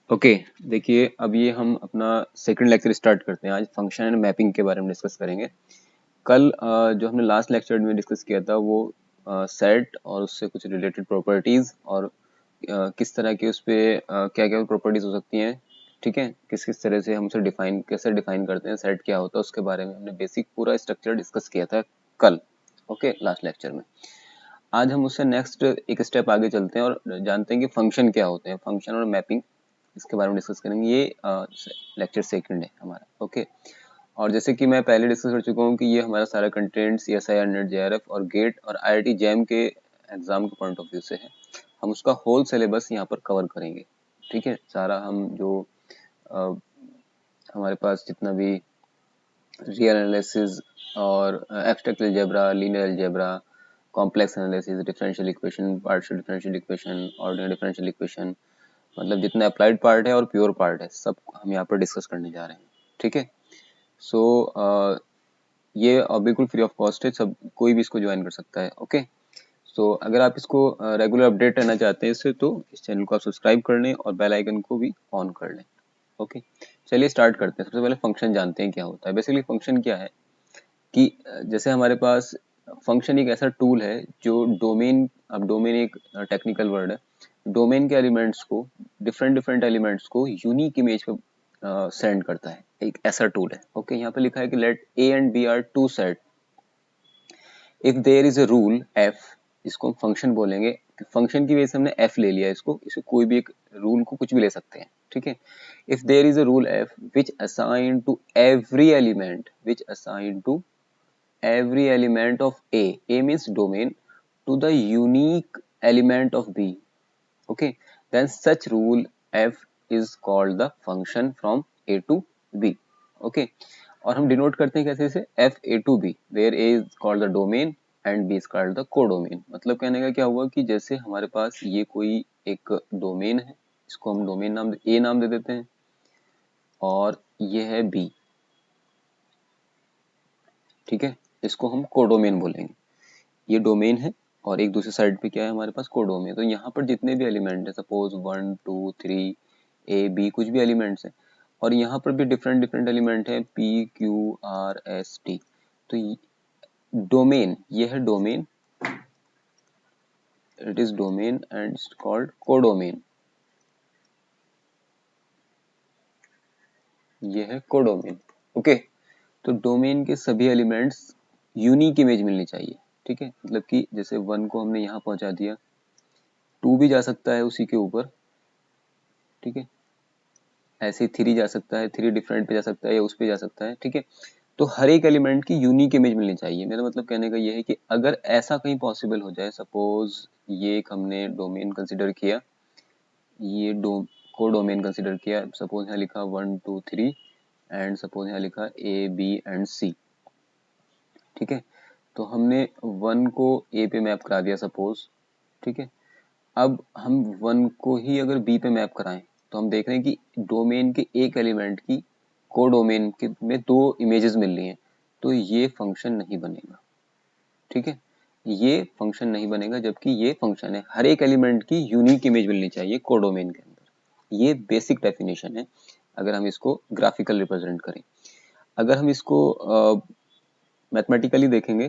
Okay. देखिए, अब ये हम अपना सेकंड लेक्चर स्टार्ट करते हैं। आज फंक्शन एंड मैपिंग के बारे में डिस्कस करेंगे। कल जो हमने लास्ट लेक्चर में डिस्कस किया था वो सेट और उससे कुछ रिलेटेड प्रॉपर्टीज और किस तरह की उस पे क्या क्या प्रॉपर्टीज हो सकती हैं, ठीक है, किस किस तरह से हम उसे डिफाइन कैसे डिफाइन करते हैं, सेट क्या होता है, उसके बारे में हमने बेसिक पूरा स्ट्रक्चर डिस्कस किया था कल। ओके, लास्ट लेक्चर में। आज हम उससे नेक्स्ट एक स्टेप आगे चलते हैं और जानते हैं कि फंक्शन क्या होते हैं। फंक्शन और मैपिंग, इसके बारे में डिस्कस करेंगे। ये लेक्चर सेकंड है हमारा। ओके। और जैसे कि मैं पहले डिस्कस कर चुका हूँ कि ये हमारा सारा कंटेंट CSIR नेट JRF और गेट और IIT जैम के एग्जाम के पॉइंट ऑफ व्यू से है। हम उसका होल सिलेबस यहाँ पर कवर करेंगे, ठीक है। सारा हम जो अ, हमारे पास जितना भी रियल एनालिसिस और abstract algebra, linear algebra, complex analysis, differential equation, partial differential equation, ordinary differential equation, मतलब जितना अप्लाइड पार्ट है और प्योर पार्ट है सब हम यहाँ पर डिस्कस करने जा रहे हैं, ठीक है। सो ये बिल्कुल फ्री ऑफ कॉस्ट है, सब कोई भी इसको ज्वाइन कर सकता है। ओके। सो अगर आप इसको रेगुलर अपडेट रहना चाहते हैं इससे, तो इस चैनल को आप सब्सक्राइब कर लें और बेल आइकन को भी ऑन कर लें। ओके। चलिए स्टार्ट करते हैं। सबसे पहले फंक्शन जानते हैं क्या होता है। बेसिकली फंक्शन क्या है कि जैसे हमारे पास फंक्शन एक ऐसा टूल है जो डोमेन, अब डोमेन एक टेक्निकल वर्ड है, डोमेन के एलिमेंट्स को, डिफरेंट डिफरेंट एलिमेंट्स को यूनिक इमेज पे सेंड करता है। एक ऐसा टूल है। ओके, यहाँ पे लिखा है कि let A and B are two set if there is a rule F. इसको हम फंक्शन बोलेंगे। फंक्शन की वजह से हमने एफ ले लिया, इसको कोई भी एक रूल को कुछ भी ले सकते हैं, ठीक है। If there is a rule F which assign to every element, which assign to every element of A means domain, to the unique element of B. Okay, then such rule F is called the function from A to B. Okay, और हम denote करते हैं कैसे से F A to B, where A is called the domain and B is called the codomain। मतलब कहने का क्या हुआ कि जैसे हमारे पास ये कोई एक डोमेन है, इसको हम डोमेन नाम A नाम दे देते हैं, और ये है B, ठीक है, इसको हम कोडोमेन बोलेंगे। ये डोमेन है और एक दूसरे साइड पे क्या है हमारे पास, कोडोमेन। तो यहाँ पर जितने भी एलिमेंट है, सपोज 1 2 3 A B, कुछ भी एलिमेंट्स है, और यहाँ पर भी डिफरेंट डिफरेंट एलिमेंट है PQRST। तो डोमेन, ये है domain, it is domain and it's called codomain. ये है कोडोमेन। ओके। तो डोमेन के सभी एलिमेंट्स यूनिक इमेज मिलनी चाहिए, ठीक है। मतलब कि जैसे 1 को हमने यहाँ पहुंचा दिया, 2 भी जा सकता है उसी के ऊपर, ठीक है। ऐसे 3 जा सकता है, 3 डिफरेंट पे जा सकता है या उस पे जा सकता है, ठीक है। तो हर एक एलिमेंट की यूनिक इमेज मिलनी चाहिए। मेरा मतलब कहने का ये है कि अगर ऐसा कहीं पॉसिबल हो जाए, सपोज ये एक हमने डोमेन कंसिडर किया, ये को डोमेन कंसिडर किया, सपोज यहाँ लिखा 1 2 3 एंड सपोज यहाँ लिखा A B and C, ठीक है। तो हमने 1 को A पे मैप करा दिया सपोज, ठीक है। अब हम 1 को ही अगर B पे मैप कराएं, तो हम देख रहे हैं कि डोमेन के एक एलिमेंट की कोडोमेन के में 2 इमेजेस मिल रही हैं, तो ये फंक्शन नहीं बनेगा, ठीक है। ये फंक्शन नहीं बनेगा, जबकि ये फंक्शन है। हर एक एलिमेंट की यूनिक इमेज मिलनी चाहिए कोडोमेन के अंदर। ये बेसिक डेफिनेशन है अगर हम इसको ग्राफिकल रिप्रेजेंट करें। अगर हम इसको मैथमेटिकली देखेंगे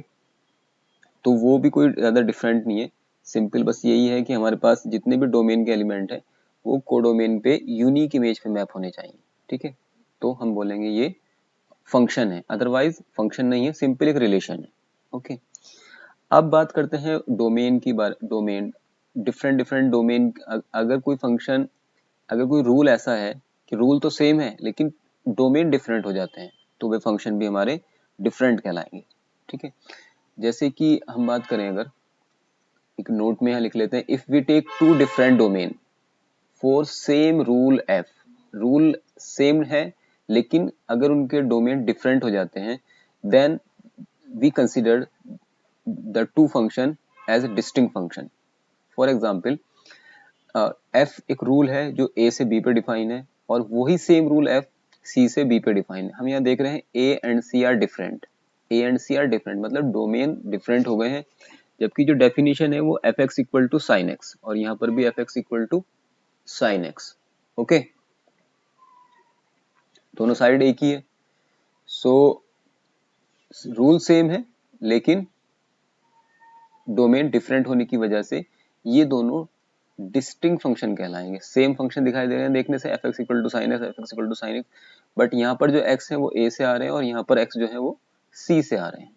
तो वो भी कोई ज़्यादा डिफरेंट नहीं है। सिंपल बस यही है कि हमारे पास जितने भी डोमेन के एलिमेंट है वो कोडोमेन पे यूनिक इमेज पे मैप होने चाहिए, ठीक है। तो हम बोलेंगे ये फंक्शन है, अदरवाइज फंक्शन नहीं है, सिंपल एक रिलेशन है। ओके। अब बात करते हैं डोमेन की बात। Domain, different different domain. अगर कोई फंक्शन, अगर कोई रूल ऐसा है कि रूल तो सेम है लेकिन डोमेन डिफरेंट हो जाते हैं, तो वे फंक्शन भी हमारे डिफरेंट कहलाएंगे, ठीक है। जैसे कि हम बात करें, अगर एक नोट में यहाँ लिख लेते हैं, if we take 2 different domain for same rule F. Rule same है लेकिन अगर उनके डोमेन डिफरेंट हो जाते हैं, then we consider the two function as distinct function. For example, F एक रूल है जो ए से बी पे डिफाइन है, और वही सेम रूल एफ सी से बी पे डिफाइन है। हम यहाँ देख रहे हैं A and C are different, A and C are different, मतलब डोमेन डिफरेंट हो गए हैं, जबकि जो डेफिनेशन है वो F x equal to sine x, और यहाँ पर भी F x equal to sine x. Okay. दोनों साइड एक ही है, सो रूल सेम है, लेकिन डोमेन डिफरेंट होने की वजह से ये दोनों डिस्टिंक्ट फंक्शन कहलाएंगे। सेम फंक्शन दिखाई दे रहे हैं देखने से, f x equal to sine x, f x equal to sine x, but यहाँ पर जो एक्स है वो ए से आ रहे हैं और यहाँ पर एक्स जो है वो सी से आ रहे हैं।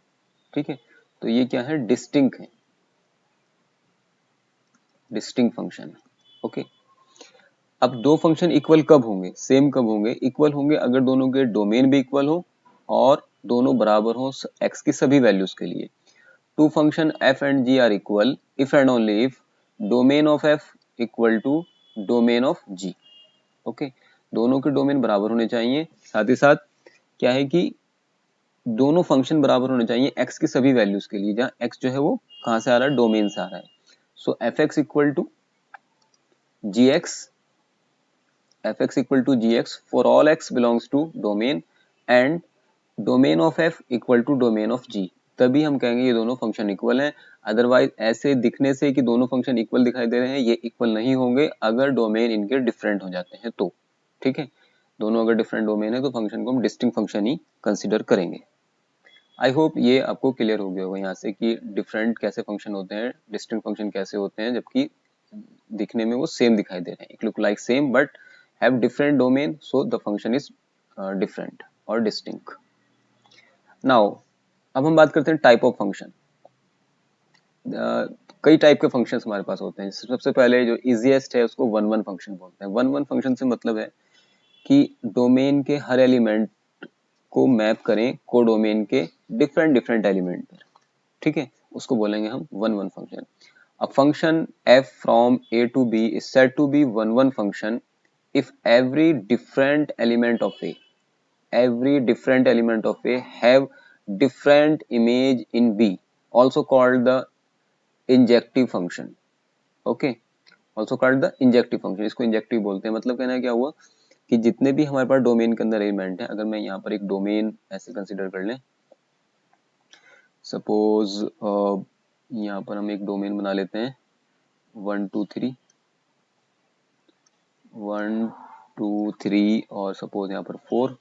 ठीक है, तो ये क्या है, डिस्टिंक्ट है, डिस्टिंक्ट फंक्शन। ओके, अब दो फंक्शन इक्वल कब होंगे, सेम कब होंगे, इक्वल होंगे अगर दोनों के डोमेन भी इक्वल हो और दोनों बराबर हो एक्स की सभी वैल्यूज के लिए। Two function f and g are equal if and only if domain of f equal to domain of g। Okay, दोनों के डोमेन बराबर होने चाहिए, साथ ही साथ क्या है कि दोनों फंक्शन बराबर होने चाहिए x की सभी वैल्यूज के लिए, जहाँ x जो है वो कहाँ से आ रहा है, डोमेन से आ रहा है। So f x equal to g x, f x equal to g x for all x belongs to domain and domain of f equal to domain of g, तभी हम कहेंगे ये दोनों फंक्शन इक्वल हैं। अदरवाइज ऐसे दिखने से कि दोनों फंक्शन इक्वल दिखाई दे रहे हैं, ये इक्वल नहीं होंगे अगर डोमेन इनके डिफरेंट हो जाते हैं तो। ठीक है, दोनों अगर डिफरेंट डोमेन है तो फंक्शन को हम डिस्टिंक्ट फंक्शन ही कंसिडर करेंगे। आई होप ये आपको क्लियर हो गया होगा यहाँ से कि डिफरेंट कैसे फंक्शन होते हैं, डिस्टिंक्ट फंक्शन कैसे होते हैं, जबकि दिखने में वो सेम दिखाई दे रहे हैं, it look like same but have different domain, so the function is different और डिस्टिंक्ट। नाउ अब हम बात करते हैं टाइप ऑफ फंक्शन। कई टाइप के फंक्शंस हमारे पास होते हैं। सबसे पहले जो इजीएस्ट है उसको वन वन फंक्शन बोलते हैं। वन वन फंक्शन से मतलब है कि डोमेन के हर एलिमेंट को मैप करें कोडोमेन के डिफरेंट डिफरेंट एलिमेंट पर। ठीक है, उसको बोलेंगे हम one one function. A function f from a to b is said to be one one function if every different element of a have different image in b, also called the injective function. Okay, also called the injective function, इसको injective बोलते हैं। मतलब कहना है क्या हुआ कि जितने भी हमारे पास डोमेन के अंदर एलिमेंट है, अगर मैं यहाँ पर एक डोमेन ऐसे कंसिडर कर लें, सपोज यहाँ पर हम एक डोमेन बना लेते हैं 1 2 3 1 2 3 और सपोज यहाँ पर 4,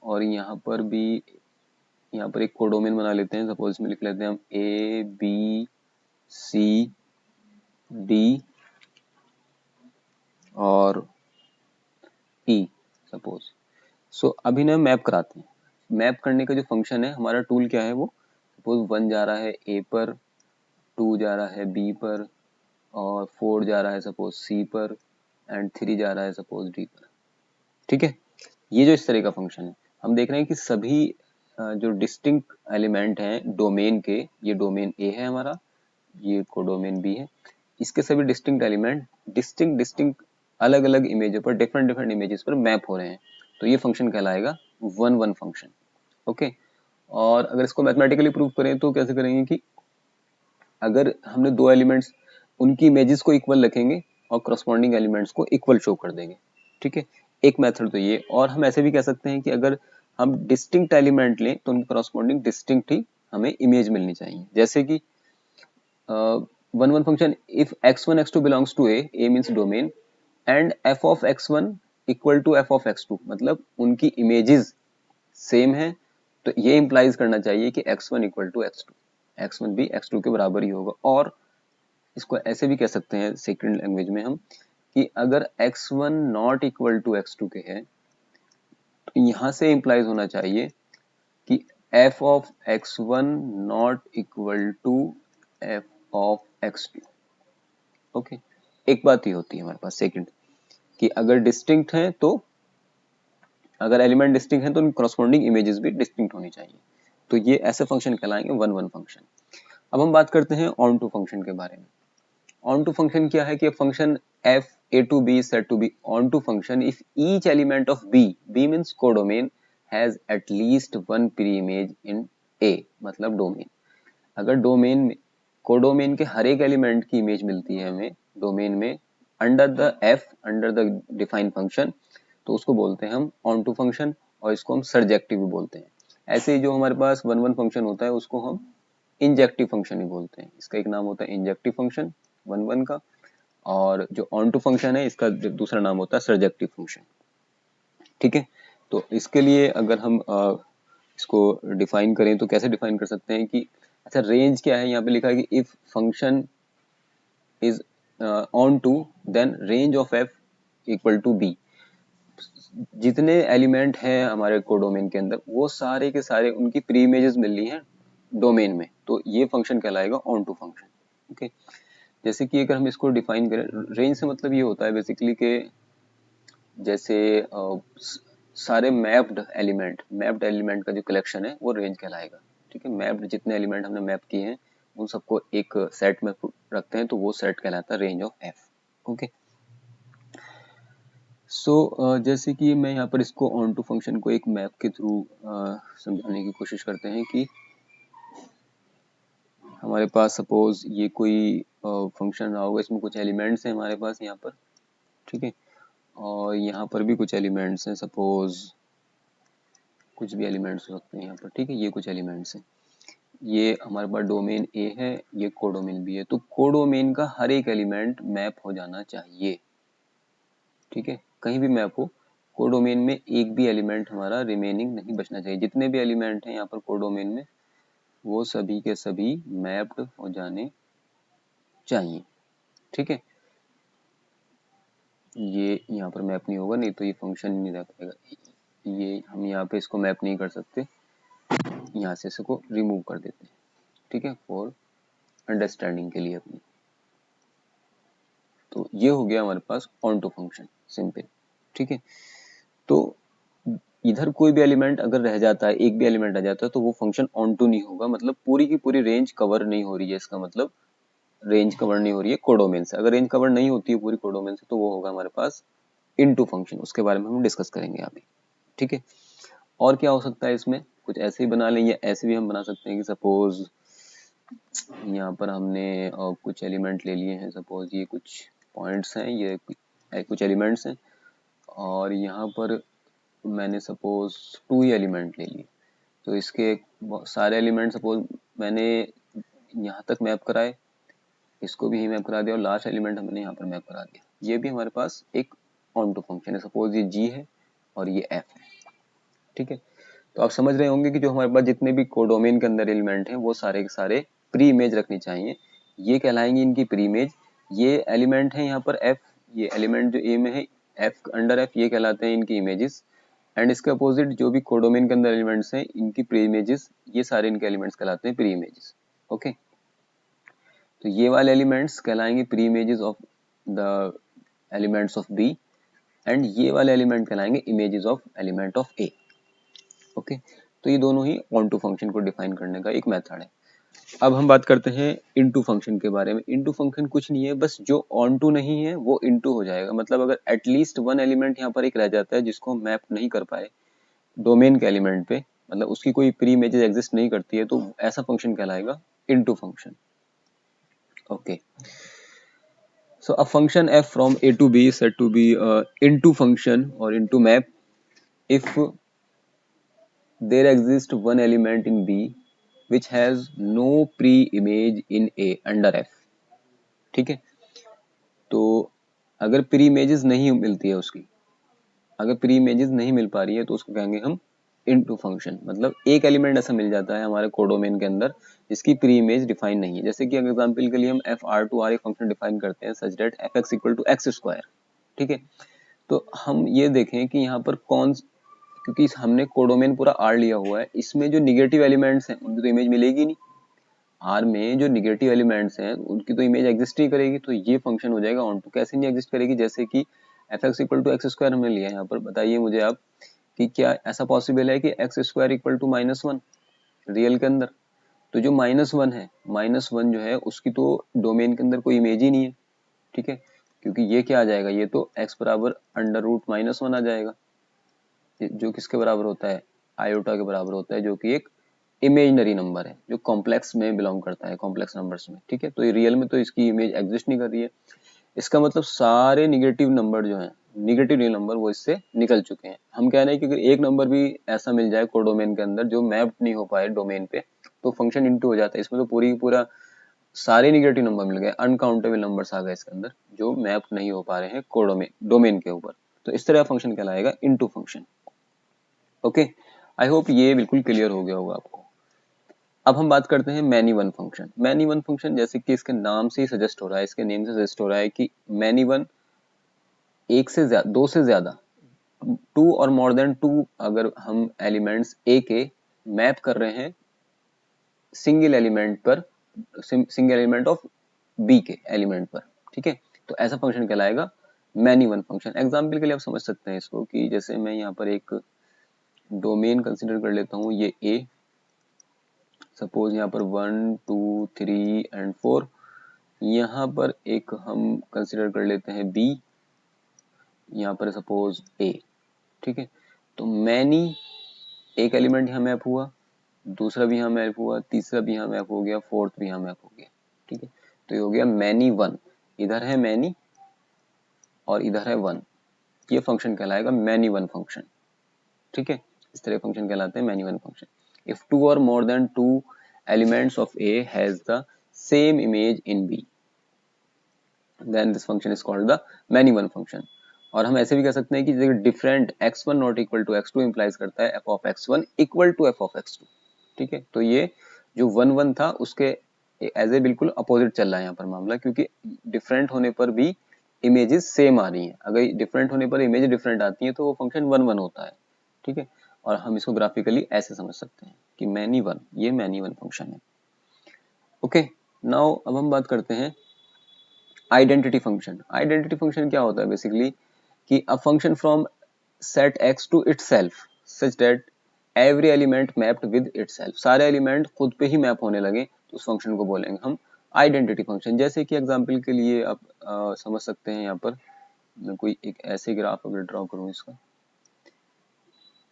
और यहाँ पर भी यहाँ पर एक कोडोमेन बना लेते हैं, सपोज इसमें लिख लेते हैं हम ए बी सी डी और ई सपोज। सो अभी ना मैप कराते हैं। मैप करने का जो फंक्शन है हमारा टूल क्या है, वो सपोज 1 जा रहा है ए पर, 2 जा रहा है बी पर, और 4 जा रहा है सपोज सी पर, एंड 3 जा रहा है सपोज डी पर। ठीक है, ये जो इस तरह का फंक्शन है, हम देख रहे हैं कि सभी जो डिस्टिंक्ट एलिमेंट हैं डोमेन के, ये डोमेन ए है हमारा, ये कोडोमेन बी है, इसके सभी डिस्टिंक्ट एलिमेंट डिस्टिंक्ट अलग अलग इमेजों पर, डिफरेंट डिफरेंट इमेजेस पर मैप हो रहे हैं, तो ये फंक्शन कहलाएगा वन वन फंक्शन। ओके, और अगर इसको मैथमेटिकली प्रूव करें तो कैसे करेंगे कि अगर हमने दो एलिमेंट्स, उनकी इमेजेस को इक्वल रखेंगे और करस्पॉन्डिंग एलिमेंट्स को इक्वल शो कर देंगे। ठीक है, एक मेथड तो ये, और हम ऐसे भी कह सकते हैं कि अगर हम डिस्टिंक्ट एलिमेंट लें तो उनकी करस्पॉन्डिंग डिस्टिंक्ट ही हमें इमेज मिलनी चाहिए। जैसे कि one one function if x1 x2 belongs to a means domain and f of x1 equal to f of x2, मतलब उनकी इमेजेस सेम है, तो ये इंप्लाइज करना चाहिए कि x1 equal to x2, x1 भी x2 के बराबर ही होगा। और इसको ऐसे भी कह सकते हैं सेकंड लैंग्वेज में हम कि अगर x1 not equal to x2 के है, तो यहां से इंप्लाइज होना चाहिए कि f of x1 not equal to f of x2। Okay, एक बात ही होती है हमारे पास सेकंड, कि अगर डिस्टिंक्ट है तो, अगर एलिमेंट डिस्टिंक्ट है तो करस्पॉन्डिंग इमेजेस भी डिस्टिंक्ट होनी चाहिए, तो ये ऐसे फंक्शन कहलाएंगे वन वन फंक्शन। अब हम बात करते हैं ऑन टू फंक्शन के बारे में। ऑन टू फंक्शन क्या है कि function f a to b is said to be on to function if each element of b means codomain has at least one pre-image in a, मतलब domain, अगर domain में codomain के हर एक element की image मिलती है हमें domain में अंडर द डिफाइन फंक्शन, तो उसको बोलते हैं हम ऑन टू फंक्शन, और इसको हम सर्जेक्टिव भी बोलते हैं। ऐसे ही जो हमारे पास वन वन फंक्शन होता है उसको हम इंजेक्टिव फंक्शन ही बोलते हैं, इसका एक नाम होता है इंजेक्टिव फंक्शन वन वन का, और जो ऑन टू फंक्शन है इसका दूसरा नाम होता है सर्जेक्टिव फंक्शन। ठीक है, तो इसके लिए अगर हम इसको डिफाइन करें तो कैसे डिफाइन कर सकते हैं कि अच्छा रेंज क्या है, यहाँ पे लिखा है कि if function is onto then range of f equal to b. जितने एलिमेंट हैं हमारे कोडोमेन के अंदर वो सारे के सारे उनकी प्री इमेजेस मिल रही हैं डोमेन में, तो ये फंक्शन कहलाएगा ऑन टू फंक्शन। ओके, जैसे कि अगर हम इसको डिफाइन करें, रेंज से मतलब ये होता है बेसिकली कि जैसे सारे मैप्ड एलिमेंट का जो कलेक्शन है वो रेंज कहलाएगा। ठीक है, मैप्ड जितने एलिमेंट हमने मैप किए हैं उन सबको एक सेट में रखते हैं तो वो सेट कहलाता है रेंज ऑफ एफ। ओके, सो जैसे कि मैं यहाँ पर इसको ऑन टू फंक्शन को एक मैप के थ्रू समझाने की कोशिश करते हैं कि हमारे पास सपोज ये कोई फंक्शन रहा होगा, इसमें कुछ एलिमेंट्स हैं हमारे पास यहाँ पर। ठीक है, और यहाँ पर भी कुछ एलिमेंट्स हैं, सपोज कुछ भी एलिमेंट्स हो सकते हैं यहाँ पर। ठीक है, ये कुछ एलिमेंट्स हैं, ये हमारे पास डोमेन ए है, ये कोडोमेन बी है। तो कोडोमेन का हर एक एलिमेंट मैप हो जाना चाहिए। ठीक है, कहीं भी मैप हो, कोडोमेन में एक भी एलिमेंट हमारा रिमेनिंग नहीं बचना चाहिए। जितने भी एलिमेंट हैं यहाँ पर कोडोमेन में वो सभी के सभी मैप्ड हो जाने चाहिए। ठीक है, ये यहाँ पर मैप नहीं होगा, नहीं तो ये फंक्शन नहीं रह पाएगा। ये हम यहाँ पे इसको मैप नहीं कर सकते, यहाँ से इसको रिमूव कर देते हैं। ठीक है, फॉर अंडरस्टैंडिंग के लिए अपनी। तो ये हो गया हमारे पास ऑन टू फंक्शन, सिंपल। ठीक है, तो इधर कोई भी एलिमेंट अगर रह जाता है, एक भी एलिमेंट रह जाता है तो वो फंक्शन ऑन टू नहीं होगा, मतलब पूरी की पूरी रेंज कवर नहीं हो रही है, इसका मतलब रेंज कवर नहीं हो रही है कोडोमेन से। अगर रेंज कवर नहीं होती है पूरी कोडोमेन से तो वो होगा हमारे पास इनटू फंक्शन, उसके बारे में हम डिस्कस करेंगे अभी। ठीक है, और क्या हो सकता है इसमें, कुछ ऐसे ही बना लें या ऐसे भी हम बना सकते हैं कि सपोज यहाँ पर हमने कुछ एलिमेंट ले लिए हैं, सपोज ये कुछ पॉइंट्स हैं, ये कुछ एलिमेंट्स हैं, और यहाँ पर मैंने सपोज 2 ही एलिमेंट ले लिए। तो इसके सारे एलिमेंट सपोज मैंने यहाँ तक मैप कराए, इसको भी यही मैप करा दिया, और लास्ट एलिमेंट हमने यहाँ पर मैप करा दिया। ये भी हमारे पास एक ऑन टू फंक्शन है। सपोज ये जी है और ये एफ है। ठीक है, तो आप समझ रहे होंगे कि जो हमारे पास जितने भी कोडोमेन के अंदर एलिमेंट हैं वो सारे के सारे प्री इमेज रखनी चाहिए, ये कहलाएंगे इनकी प्री इमेज। ये एलिमेंट है यहाँ पर एफ, ये एलिमेंट जो ए में है एफ अंडर एफ, ये कहलाते हैं इनकी इमेजेस। एंड इसके अपोजिट जो भी कोडोमेन के अंदर एलिमेंट्स हैं इनकी प्री इमेजेस, ये सारे इनके एलिमेंट्स कहलाते हैं प्री इमेजेस। ओके, तो ये वाले एलिमेंट्स कहलाएंगे pre images of the elements of B, and ये वाले एलिमेंट कहलाएंगे images of element of A. Okay, तो ये दोनों ही ऑन टू फंक्शन को डिफाइन करने का एक मेथड है। अब हम बात करते हैं इनटू फंक्शन के बारे में। इनटू फंक्शन कुछ नहीं है, बस जो ऑन टू नहीं है वो इनटू हो जाएगा। मतलब अगर एटलीस्ट वन एलिमेंट यहाँ पर एक रह जाता है जिसको हम मैप नहीं कर पाए डोमेन के एलिमेंट पे, मतलब उसकी कोई प्री इमेजेस एग्जिस्ट नहीं करती है, तो ऐसा फंक्शन कहलाएगा into function. Okay, so a function f from a to b is said to be into function or into map if there exists one element in b which has no pre-image in a under f। ठीक है, तो अगर pre images नहीं मिलती है उसकी, अगर pre images नहीं मिल पा रही है तो उसको कहेंगे हम इनटू फंक्शन। मतलब एक एलिमेंट ऐसा मिल जाता है हमारे कोडोमेन के अंदर जिसकी प्री इमेज डिफाइन नहीं है। जैसे कि एग्जांपल के लिए हम एफ आर टू आर एक फंक्शन डिफाइन करते हैं such that f x equal to x square. ठीक है, तो हम ये देखें कि यहाँ पर कौन, क्योंकि हमने कोडोमेन पूरा आर लिया हुआ है, इसमें जो निगेटिव एलिमेंट्स हैं उनकी तो इमेज मिलेगी नहीं। आर में जो निगेटिव एलिमेंट्स हैं उनकी तो इमेज एग्जिस्ट नहीं करेगी, तो ये फंक्शन हो जाएगा ऑन टू। कैसे नहीं एग्जिस्ट करेगी, जैसे कि f x equal to x square हमने लिया है यहाँ पर, बताइए मुझे आप कि क्या ऐसा पॉसिबल है कि x square equal to -1 real के अंदर। तो जो -1 है, -1 जो है उसकी तो डोमेन के अंदर कोई इमेज ही नहीं है। ठीक है, क्योंकि ये क्या आ जाएगा, ये तो x बराबर अंडर रूट -1 आ जाएगा, जो किसके बराबर होता है, आयोटा के बराबर होता है, जो कि एक इमेजनरी नंबर है जो कॉम्प्लेक्स में बिलोंग करता है, कॉम्प्लेक्स नंबर्स में। ठीक है, तो ये रियल में तो इसकी इमेज एग्जिस्ट नहीं कर रही है। इसका मतलब सारे निगेटिव नंबर जो हैं, निगेटिव रियल नंबर, वो इससे निकल चुके हैं। हम कह रहे हैं कि अगर एक नंबर भी ऐसा मिल जाए कोडोमेन के अंदर जो मैप नहीं हो पाए डोमेन पे, तो फंक्शन इनटू हो जाता है। इसमें तो पूरी पूरा सारे निगेटिव नंबर मिल गए, अनकाउंटेबल नंबर्स आ गए इसके अंदर जो मैप नहीं हो पा रहे हैं कोडोमेन डोमेन के ऊपर। तो इस तरह फंक्शन कहलाएगा into function. Okay, I hope ये बिल्कुल क्लियर हो गया होगा आपको। अब हम बात करते हैं many one function. Many one function जैसे कि इसके नाम से ही सजेस्ट हो रहा है, इसके नेम से सजेस्ट हो रहा है कि मैनी वन, एक से ज्यादा, दो से ज्यादा, to or more than to, अगर हम एलिमेंट्स ए के मैप कर रहे हैं सिंगल एलिमेंट पर, सिंगल एलिमेंट ऑफ बी के एलिमेंट पर, ठीक है, तो ऐसा फंक्शन कहलाएगा मैनी वन फंक्शन। एग्जाम्पल के लिए आप समझ सकते हैं इसको कि जैसे मैं यहाँ पर एक डोमेन कंसिडर कर लेता हूँ, ये ए, सपोज यहाँ पर 1 2 3 एंड 4, यहाँ पर एक हम कंसिडर कर लेते हैं बी, यहाँ पर सपोज ए, ठीक है। तो मैनी, एक एलिमेंट यहाँ मैप हुआ, दूसरा भी यहाँ मैप हुआ, तीसरा भी यहाँ मैप हो गया, फोर्थ भी यहाँ मैप हो गया, ठीक है। तो ये हो गया मैनी वन, इधर है मैनी और इधर है वन, ये फंक्शन कहलाएगा मैनी वन फंक्शन, ठीक है। इस तरह फंक्शन कहलाते हैं many one function. If two or more than two elements of A has the same image in B, then this function is called the many one function. और हम ऐसे भी कह सकते हैं कि different x1 not equal to x2 implies करता है f of x1 equal to f of x2, ठीक है। तो ये जो 1 1 था उसके एज ए बिल्कुल अपोजिट चल रहा है यहाँ पर मामला, क्योंकि डिफरेंट होने पर भी इमेजेस सेम आ रही हैं। अगर डिफरेंट होने पर इमेज डिफरेंट आती है तो वो फंक्शन 1 1 होता है, ठीक है। और हम इसको ग्राफिकली ऐसे समझ सकते हैं कि मैनी वन, ये मैनी वन फंक्शन है। ओके, नाउ अब हम बात करते हैं आइडेंटिटी फंक्शन। आइडेंटिटी फंक्शन क्या होता है बेसिकली कि a function from set x to itself such that every element mapped with itself, सारे एलिमेंट खुद पे ही मैप होने लगे तो उस फंक्शन को बोलेंगे हम आइडेंटिटी फंक्शन। जैसे कि एग्जांपल के लिए आप समझ सकते हैं, यहाँ पर मैं कोई एक ऐसे ग्राफ अगर ड्रॉ करूं इसका,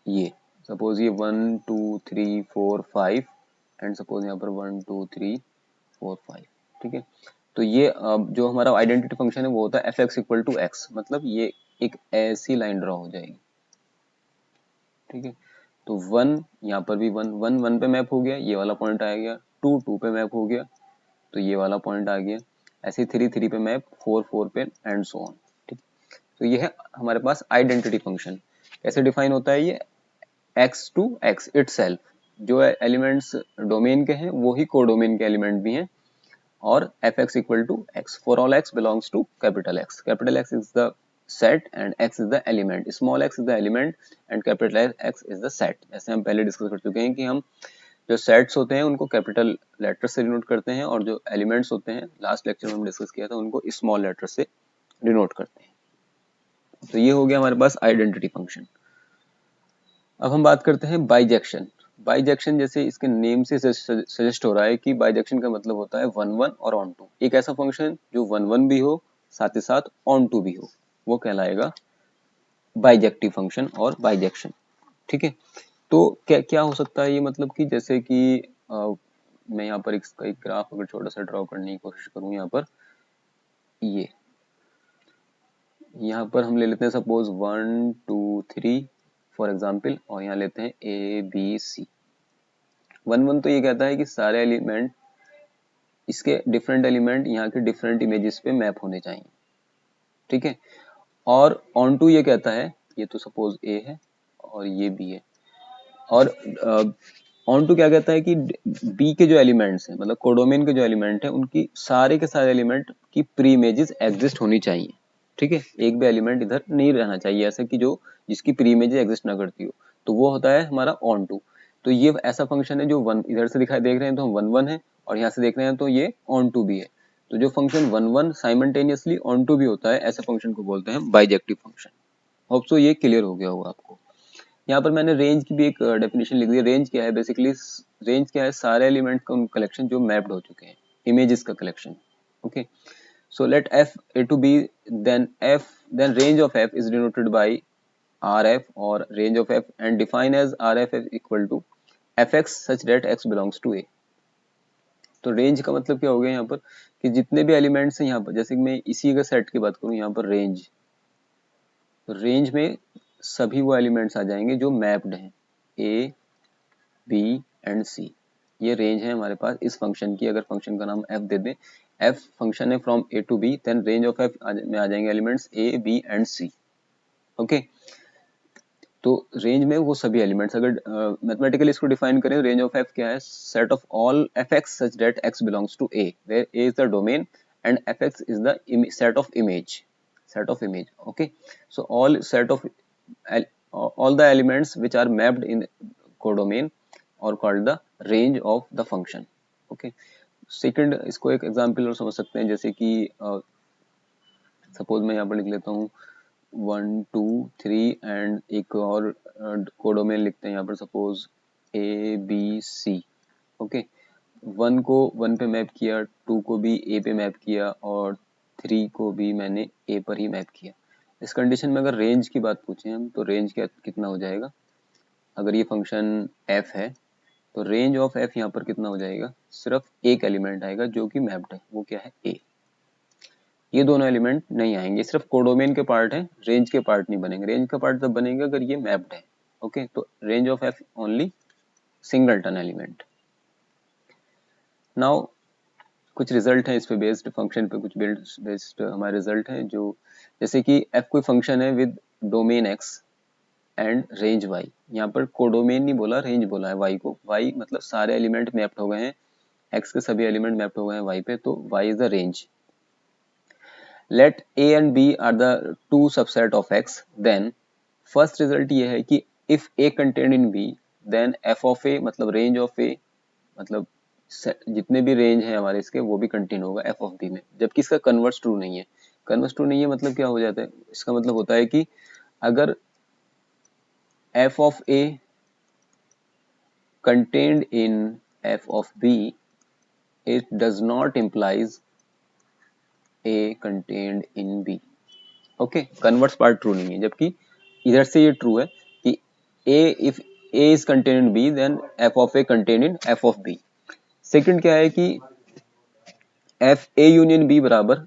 ये सपोज ये 1 2 3 4 5 एंड सपोज यहाँ पर 1 2 3 4 5, ठीक है। तो ये जो हमारा आइडेंटिटी फंक्शन है वो होता है f x equal to x, मतलब ये एक ऐसी लाइन ड्रॉ हो जाएगी, ठीक है। तो 1 यहाँ पर भी 1 1 1 पे मैप हो गया, ये वाला पॉइंट आ गया, 2 2 पे मैप हो गया तो ये वाला पॉइंट आ गया, ऐसे 3 3 पे मैप, 4 4 पे एंड सो ऑन, ठीक। तो ये है हमारे पास आइडेंटिटी फंक्शन। कैसे डिफाइन होता है ये, एक्स टू एक्स इटसेल्फ, जो एलिमेंट्स डोमेन के हैं वो ही कोडोमेन के एलिमेंट भी हैं, और f x equal to x for all x belongs to capital X. Capital X is the set and x is the element, small x is the element and capital X is the set. ऐसे हम पहले discuss कर चुके हैं कि हम जो sets होते हैं उनको कैपिटल लेटर से डिनोट करते हैं, और जो एलिमेंट्स होते हैं लास्ट लेक्चर में हम डिस्कस किया था उनको स्मॉल लेटर से डिनोट करते हैं। तो ये हो गया हमारे पास आइडेंटिटी फंक्शन। अब हम बात करते हैं बाइजेक्शन। बाइजेक्शन जैसे इसके नेम से सजेस्ट हो रहा है कि बाइजेक्शन का मतलब होता है 1 1 और ऑन टू। एक ऐसा फंक्शन जो 1 1 भी हो साथ ही साथ ऑन टू भी हो, वो कहलाएगा बाइजेक्टिव फंक्शन और बाइजेक्शन, ठीक है। तो क्या क्या हो सकता है ये, मतलब कि जैसे कि मैं यहाँ पर एक ग्राफ अगर छोटा सा ड्रॉ करने की कोशिश करूँ, यहाँ पर ये, यहाँ पर हम ले लेते हैं सपोज 1 2 3 फॉर एग्जाम्पल, और यहाँ लेते हैं ए बी सी। 1 1 तो ये कहता है कि सारे एलिमेंट, इसके डिफरेंट एलिमेंट यहाँ के डिफरेंट इमेजेस पे मैप होने चाहिए, ठीक है। और ऑन टू ये कहता है, ये तो सपोज ए है और ये बी है, और ऑन टू क्या कहता है कि बी के जो एलिमेंट्स हैं, मतलब कोडोमेन के जो एलिमेंट है, उनकी सारे के सारे एलिमेंट की प्री इमेजेस एग्जिस्ट होनी चाहिए, ठीक है। एक भी एलिमेंट इधर नहीं रहना चाहिए ऐसा कि जो जिसकी प्री इमेज एग्जिस्ट ना करती हो, तो वो होता है हमारा ऑन टू। तो ये ऐसा फंक्शन है जो वन, इधर से दिखाई देख रहे हैं तो हम 1 1 है, और यहाँ से देख रहे हैं तो ये ऑन टू भी है। तो जो फंक्शन 1 1 साइमल्टेनियसली ऑन टू भी होता है, ऐसे फंक्शन को बोलते हैं बाइजेक्टिव फंक्शन। होप सो ये क्लियर हो गया होगा आपको। यहाँ पर मैंने रेंज की भी एक डेफिनेशन लिख दी। रेंज क्या है बेसिकली, रेंज क्या है, सारे एलिमेंट का कलेक्शन जो मैप्ड हो चुके हैं, इमेजेस का collection, okay. so let f a to b, then range of f is denoted by rf or range of f and define as rf is equal to fx such that x belongs to a। तो range का मतलब क्या हो गया यहाँ पर कि जितने भी एलिमेंट्स हैं यहाँ पर, जैसे कि मैं इसी का सेट की बात करूँ यहाँ पर रेंज, तो रेंज में सभी वो एलिमेंट्स आ जाएंगे जो मैप्ड हैं, ए बी एंड सी। ये रेंज है हमारे पास इस फंक्शन की। अगर फंक्शन का नाम f दे दें, f फंक्शन है from a to b, then range of f में आ जाएंगे elements a b and c, okay. तो रेंज में वो सभी एलिमेंट्स, अगर मैथमेटिकली इसको डिफाइन करें, रेंज ऑफ एफ क्या है, set of all f x such that x belongs to a, where a is the domain and f x is the set of image, set of image. Okay, so all set of all the elements which are mapped in codomain or called the range of the function. Okay, second इसको एक example और समझ सकते हैं, जैसे कि suppose मैं यहाँ पर लिख लेता हूँ 1 2 3 एंड एक और कोडोमेन लिखते हैं यहाँ पर, suppose a b c. Okay, 1 को 1 पे मैप किया, 2 को भी ए पे मैप किया और 3 को भी मैंने ए पर ही मैप किया. इस कंडीशन में अगर रेंज की बात पूछें हम, तो रेंज क्या कितना हो जाएगा, अगर ये फंक्शन f है तो रेंज ऑफ f यहाँ पर कितना हो जाएगा, सिर्फ एक एलिमेंट आएगा जो कि मैप्ड है, वो क्या है a. ये दोनों एलिमेंट नहीं आएंगे, सिर्फ कोडोमेन के पार्ट है, रेंज के पार्ट नहीं बनेंगे. रेंज का पार्ट तब बनेगा अगर ये मैप्ड है. ओके, तो range of f only singleton element. Now कुछ रिजल्ट है इस पे बेस्ड, फंक्शन पे कुछ बेस्ड हमारे रिजल्ट है, जो जैसे कि f कोई फंक्शन है with domain x and range y. यहाँ पर कोडोमेन नहीं बोला, रेंज बोला है y को. y मतलब सारे एलिमेंट मैप्ड हो गए हैं, x के सभी एलिमेंट मैप्ड हो गए हैं y पे, तो y is the range. Let a and b are the two subset of x, then first result ये है कि if a contained in b then f of a मतलब रेंज ऑफ a, मतलब जितने भी रेंज है हमारे इसके वो भी कंटेन होगा f ऑफ b में, जबकि इसका कन्वर्स ट्रू नहीं है. कन्वर्स ट्रू नहीं है मतलब क्या हो जाता है, इसका मतलब होता है कि अगर f of a contained in f of b, it does not implies a contained in b. Okay, converse part true नहीं है, जबकि इधर से ये ट्रू है कि a if a is contained in b then f of a contained in f of b. Second क्या है कि f a यूनियन b बराबर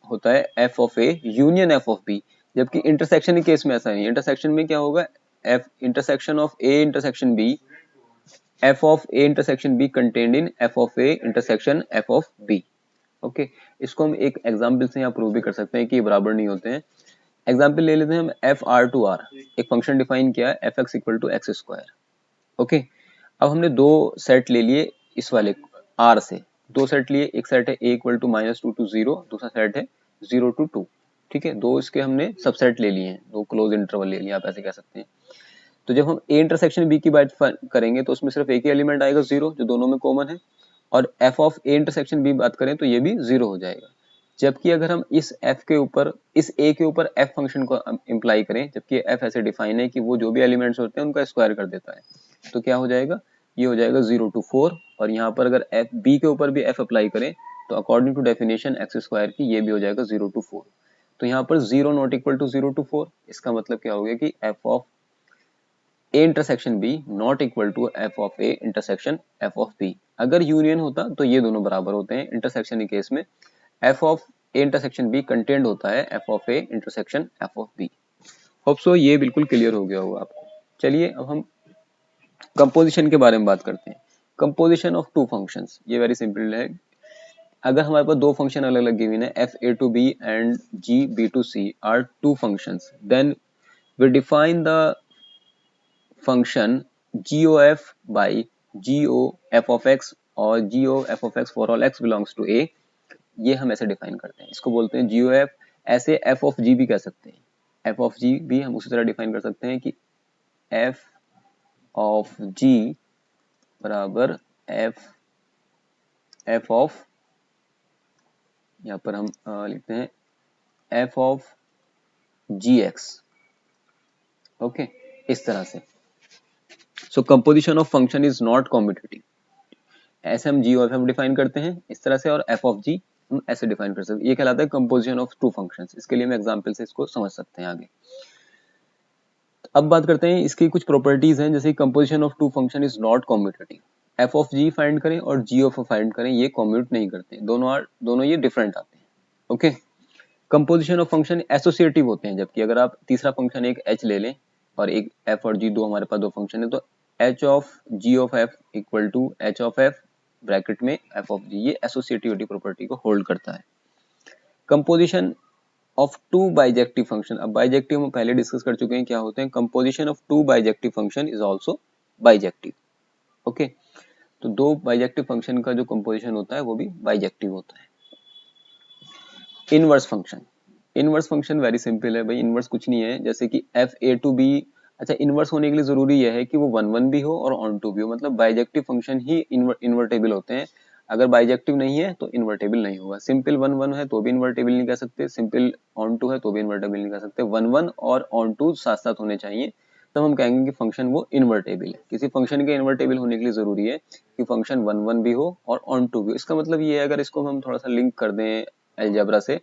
होता है f of a union f of b, जबकि इंटरसेक्शन के केस में ऐसा नहीं है. इंटरसेक्शन में क्या होगा, f intersection of a intersection b, f of a intersection b contained in f of a intersection f of b. Okay, इसको हम एक एग्जांपल से यहाँ प्रूव भी कर सकते हैं कि ये बराबर नहीं होते हैं. एग्जांपल ले लेते हैं हम, एफ आर टू आर एक फंक्शन डिफाइन किया है f x equal to x square. Okay, अब हमने दो सेट ले लिए इस वाले आर से, दो सेट लिए, एक सेट है a इक्वल टू -2 to 0, दूसरा सेट है 0 to 2. ठीक है, दो इसके हमने सबसेट ले लिए हैं, दो क्लोज इंटरवल ले लिए, आप ऐसे कह सकते हैं. तो जब हम a इंटरसेक्शन b की बात करेंगे तो उसमें सिर्फ एक ही एलिमेंट आएगा 0, जो दोनों में कॉमन है, और f of a intersection b बात करें तो ये भी 0 हो जाएगा. जबकि अगर हम इस f के ऊपर, इस a के ऊपर f फंक्शन को इम्प्लाई करें, जबकि f ऐसे डिफाइन है कि वो जो भी एलिमेंट्स होते हैं उनका स्क्वायर कर देता है, तो क्या हो जाएगा, ये हो जाएगा 0 to 4. और यहाँ पर अगर f b के ऊपर भी f अप्लाई करें तो according to definition x square की ये भी हो जाएगा 0 to 4. तो यहाँ पर 0 नॉट इक्वल टू 0 to 4, इसका मतलब क्या हो गया कि f of a intersection b not equal to f of a intersection f of b. अगर यूनियन होता तो ये दोनों बराबर होते हैं, इंटरसेक्शन के केस में f of a intersection b contained होता है f of a intersection f of b. Hope so ये बिल्कुल क्लियर हो गया होगा आपको. चलिए अब हम कंपोजिशन के बारे में बात करते हैं. कंपोजिशन ऑफ टू फंक्शंस, ये वेरी सिंपल है. अगर हमारे पास दो फंक्शन अलग अलग गिवन है, f a to b and g b to c are two functions, then we define the function gof by gof of x और gof of x for all x belongs to a. ये हम ऐसे define करते हैं, इसको बोलते हैं gof. ऐसे f of g भी कह सकते हैं, f of g भी हम उसी तरह डिफाइन कर सकते हैं कि f of g बराबर f of, यहाँ पर हम लिखते हैं f of gx. ओके, इस तरह से. So composition of function is not commutative. ऐसे हम जी ऑफ एफ डिफाइन करते हैं इस तरह से, और एफ ऑफ जी हम ऐसे डिफाइन कर सकते हैं. ये कहलाता है कंपोजिशन ऑफ टू फंक्शंस. इसके लिए हम एग्जांपल से इसको समझ सकते हैं आगे. अब बात करते हैं इसकी कुछ प्रॉपर्टीज हैं, जैसे composition of two function is not commutative. F of g find करें और जी ऑफ फाइंड करें, ये कॉम्यूट नहीं करते, दोनों ये डिफरेंट आते हैं. Okay, composition of function associative होते हैं, जबकि अगर आप तीसरा फंक्शन एक एच ले लें और एक एफ और जी, दो हमारे पास दो फंक्शन है, तो h of g of f equal to h of f bracket में एफ ऑफ जी, ये एसोसिएटिविटी प्रॉपर्टी को होल्ड करता है. Composition of two bijective function. अब बाइजेक्टिव हम पहले डिस्कस कर चुके हैं क्या होते हैं, composition of two bijective function is also bijective. Okay, तो दो बाइजेक्टिव फंक्शन का जो कंपोजिशन होता है वो भी बाइजेक्टिव होता है। Inverse function, inverse function very simple है भाई, इनवर्स कुछ नहीं है, जैसे कि एफ ए टू बी। अच्छा, इनवर्स होने के लिए जरूरी यह है कि वो वन वन भी हो और ऑन टू भी हो, मतलब बाइजेक्टिव फंक्शन ही इन्वर्टेबल होते हैं। अगर बाइजेक्टिव नहीं है तो इन्वर्टेबल नहीं होगा। सिंपल वन वन है तो भी इन्वर्टेबल नहीं कह सकते, सिंपल ऑन टू है तो भी इन्वर्टेबल नहीं कह सकते, वन वन और ऑन टू साथ साथ होने चाहिए, तब हम कहेंगे कि फंक्शन वो इन्वर्टेबल है। किसी फंक्शन के इन्वर्टेबल होने के लिए जरूरी है कि फंक्शन वन वन भी हो और ऑन टू भी हो। इसका मतलब ये है, अगर इसको हम थोड़ा सा लिंक कर दें अलजेब्रा से,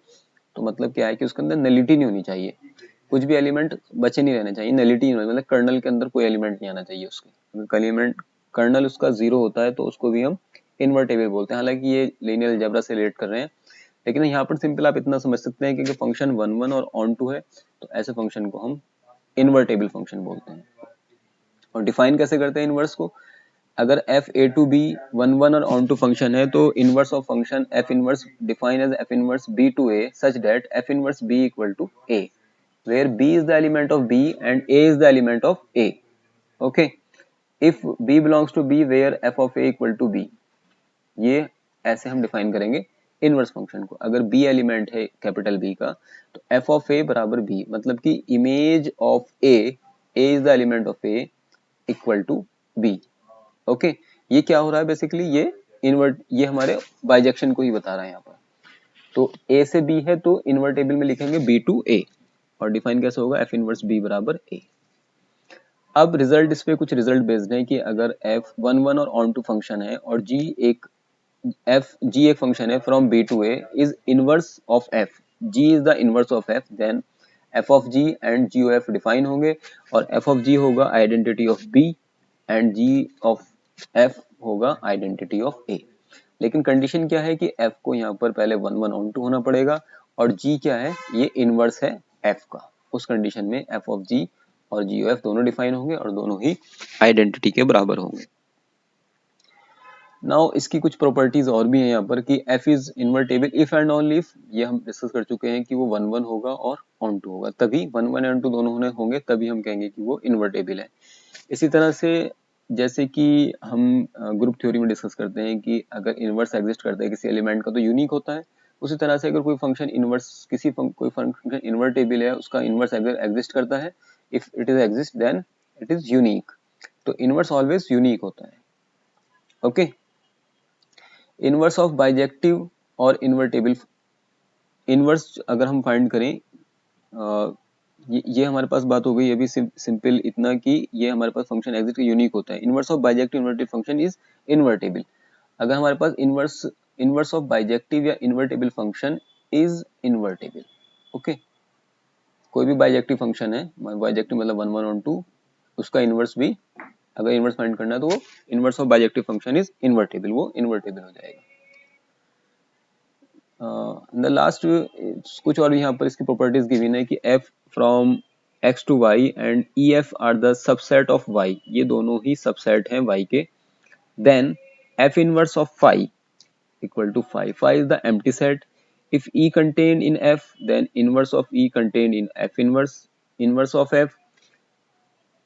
तो मतलब क्या है कि उसके अंदर नलिटी नहीं होनी चाहिए, कुछ भी एलिमेंट बचे नहीं रहने चाहिए, नलिटी नहीं होनी, मतलब कर्नल के अंदर कोई एलिमेंट नहीं आना चाहिए उसके। अगर एलिमेंट कर्नल उसका जीरो होता है तो उसको भी हम इन्वर्टेबल बोलते हैं। हालांकि ये लीनियर अलजेब्रा से रिलेट कर रहे हैं, लेकिन यहाँ पर सिंपल आप इतना समझ सकते हैं कि फंक्शन वन वन और ऑन टू है तो ऐसे फंक्शन को हम इन्वर्टेबल फंक्शन बोलते हैं। और डिफाइन कैसे करते हैं इनवर्स को, अगर f a to b one one और ऑन टू फंक्शन है तो inverse of function f inverse define as f inverse b to a such that f inverse b equal to a, where b is the element of b and a is the element of a. Okay, if b belongs to b where f of a equal to b, ये ऐसे हम define करेंगे inverse function को। अगर b element है capital B का तो f of a बराबर b, मतलब कि image of a is the element of a equal to b। Okay, ये क्या हो रहा है बेसिकली, ये इन्वर्ट, ये हमारे बाइजेक्शन को ही बता रहा है यहाँ पर। तो a से b है तो इन्वर्टेबल में लिखेंगे b टू a, और डिफाइन कैसे होगा, एफ इनवर्स बी बराबर ए। अब रिजल्ट, इस पे कुछ रिजल्ट बेस्ड है कि अगर एफ वन वन और ऑन टू फंक्शन है और जी एक फंक्शन है from B to A is inverse of F, ji is the inverse of F, then F of ji and ji of F define होंगे, और एफ ऑफ जी होगा identity of B and ji of F होगा identity of ए। लेकिन condition क्या है कि F को यहाँ पर पहले वन वन ऑन टू होना पड़ेगा, और जी क्या है, ये इनवर्स है एफ का। उस कंडीशन में एफ ऑफ जी और जी ऑफ एफ दोनों डिफाइन होंगे और दोनों ही आइडेंटिटी के बराबर होंगे। नाउ इसकी कुछ प्रॉपर्टीज और भी हैं यहाँ पर कि F is invertible if and only if, ये हम डिस्कस कर चुके हैं कि वो वन वन होगा और ऑन टू होगा, तभी वन वन एंड टू दोनों होंगे तभी हम कहेंगे कि वो इन्वर्टेबल है। इसी तरह से जैसे कि हम ग्रुप थ्योरी में डिस्कस करते हैं कि अगर इनवर्स एग्जिस्ट करता है किसी एलिमेंट का तो यूनिक होता है, उसी तरह से अगर कोई फंक्शन इनवर्स कोई फंक्शन इन्वर्टेबल है, उसका इनवर्स अगर एग्जिस्ट करता है, if it is exist then it is unique, तो इनवर्स ऑलवेज यूनिक होता है। ओके, इनवर्स ऑफ बाइजेक्टिव और इन्वर्टेबल, इनवर्स अगर हम फाइंड करें, ये हमारे पास बात हो गई अभी सिंपल इतना कि ये हमारे पास फंक्शन एग्जिस्ट यूनिक होता है। Inverse of bijective invertible function is invertible. अगर हमारे पास इनवर्स ऑफ बाइजेक्टिव या invertible function is invertible. Okay, कोई भी बाइजेक्टिव फंक्शन है, बाइजेक्टिव मतलब वन वन ऑन टू, उसका इनवर्स भी अगर इनवर्स फाइंड करना है तो वो inverse of bijective function is invertible, वो इन्वर्टेबल हो जाएगा। द लास्ट कुछ और यहाँ पर इसकी प्रॉपर्टीज गिवन है कि f from x to y and EF are the subset of y, ये दोनों ही सबसेट हैं y के। Then f inverse of phi equal to phi, phi is the empty set. If E contained in F, then inverse of E contained in F inverse of F,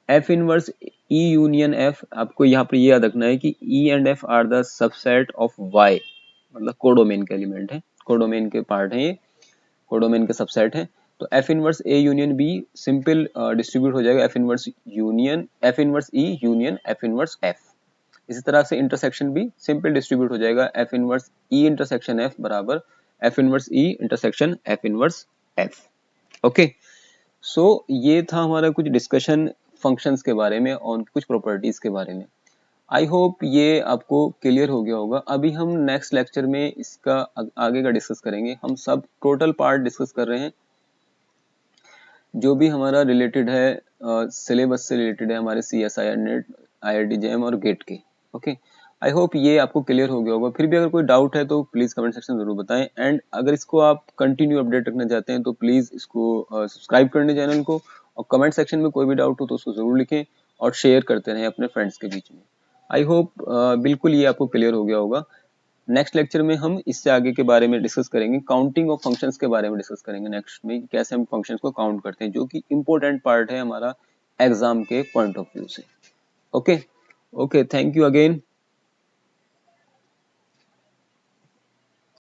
F inverse E union F। आपको यहाँ पर ये याद रखना है कि E and F are the subset of Y, मतलब codomain के एलिमेंट है, कोडोमेन के पार्ट है, ये कोडोमेन के सबसेट है। तो F inverse A union B simple distribute हो जाएगा F inverse E union F inverse F। इसी तरह से इंटरसेक्शन भी सिंपल डिस्ट्रीब्यूट हो जाएगा F inverse E intersection F बराबर F inverse E intersection F inverse F। Okay, so ये था हमारा कुछ डिस्कशन फंक्शंस के बारे में और कुछ प्रॉपर्टीज के बारे में। आई होप ये आपको क्लियर हो गया होगा। अभी हम नेक्स्ट लेक्चर में इसका आगे का डिस्कस करेंगे। हम सब टोटल पार्ट डिस्कस कर रहे हैं जो भी हमारा रिलेटेड है सिलेबस से रिलेटेड है, हमारे CSIR नेट IIT JAM और गेट के। ओके, आई होप ये आपको क्लियर हो गया होगा। फिर भी अगर कोई डाउट है तो प्लीज कमेंट सेक्शन जरूर बताएं, एंड अगर इसको आप कंटिन्यू अपडेट रखना चाहते हैं तो प्लीज इसको सब्सक्राइब करने चैनल को, और कमेंट सेक्शन में कोई भी डाउट हो तो उसको जरूर लिखें और शेयर करते रहें अपने फ्रेंड्स के बीच में। आई होप बिल्कुल ये आपको क्लियर हो गया होगा। नेक्स्ट लेक्चर में हम इससे आगे के बारे में डिस्कस करेंगे, काउंटिंग ऑफ फंक्शंस के बारे में डिस्कस करेंगे नेक्स्ट में, कैसे हम फंक्शंस को काउंट करते हैं, जो कि इंपॉर्टेंट पार्ट है हमारा एग्जाम के पॉइंट ऑफ व्यू से। Okay okay, thank you again.